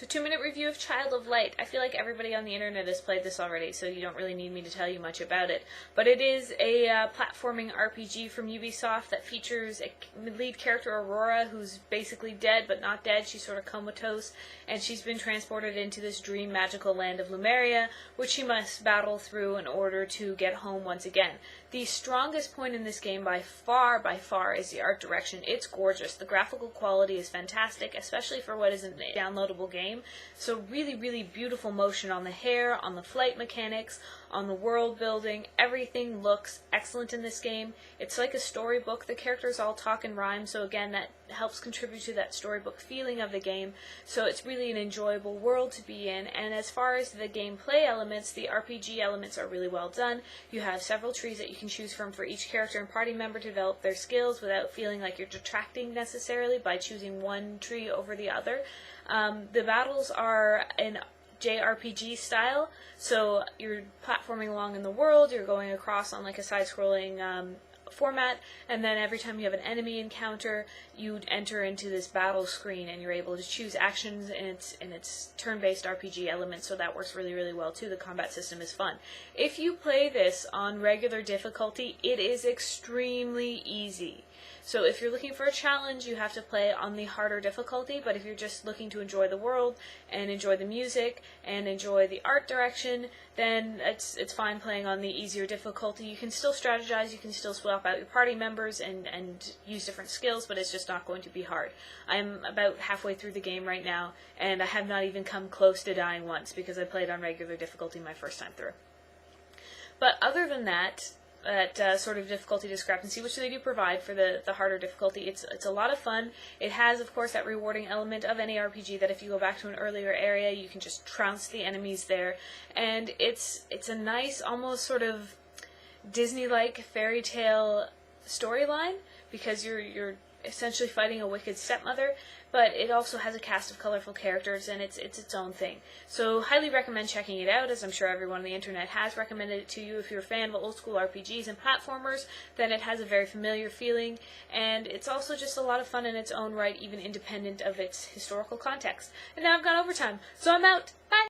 So 2-minute review of Child of Light. I feel like everybody on the internet has played this already, so you don't really need me to tell you much about it. But it is a platforming RPG from Ubisoft that features a lead character, Aurora, who's basically dead but not dead. She's sort of comatose, and she's been transported into this dream magical land of Lumeria, which she must battle through in order to get home once again. The strongest point in this game by far, is the art direction. It's gorgeous. The graphical quality is fantastic, especially for what is a downloadable game. So really, really beautiful motion on the hair, on the flight mechanics, on the world building. Everything looks excellent in this game. It's like a storybook. The characters all talk and rhyme, so again, that helps contribute to that storybook feeling of the game. So it's really an enjoyable world to be in. And as far as the gameplay elements, the RPG elements are really well done. You have several trees that you can choose from for each character and party member to develop their skills without feeling like you're detracting necessarily by choosing one tree over the other. The battles are in JRPG style, so you're platforming along in the world, you're going across on like a side-scrolling format, and then every time you have an enemy encounter, you enter into this battle screen, and you're able to choose actions in its turn-based RPG elements, so that works really, really well too. The combat system is fun. If you play this on regular difficulty, it is extremely easy. So if you're looking for a challenge, you have to play on the harder difficulty, but if you're just looking to enjoy the world and enjoy the music and enjoy the art direction, then it's fine playing on the easier difficulty. You can still strategize, you can still swap out your party members and use different skills, but it's just not going to be hard. I'm about halfway through the game right now, and I have not even come close to dying once because I played on regular difficulty my first time through. But other than that, sort of difficulty discrepancy, which they do provide for the harder difficulty. It's a lot of fun. It has, of course, that rewarding element of any RPG that if you go back to an earlier area, you can just trounce the enemies there. And it's a nice, almost sort of Disney-like fairy tale storyline, because you're essentially fighting a wicked stepmother, but it also has a cast of colorful characters, and it's its own thing. So highly recommend checking it out, as I'm sure everyone on the internet has recommended it to you. If you're a fan of old school RPGs and platformers, then it has a very familiar feeling, and it's also just a lot of fun in its own right, even independent of its historical context. And now I've gone overtime, so I'm out. Bye!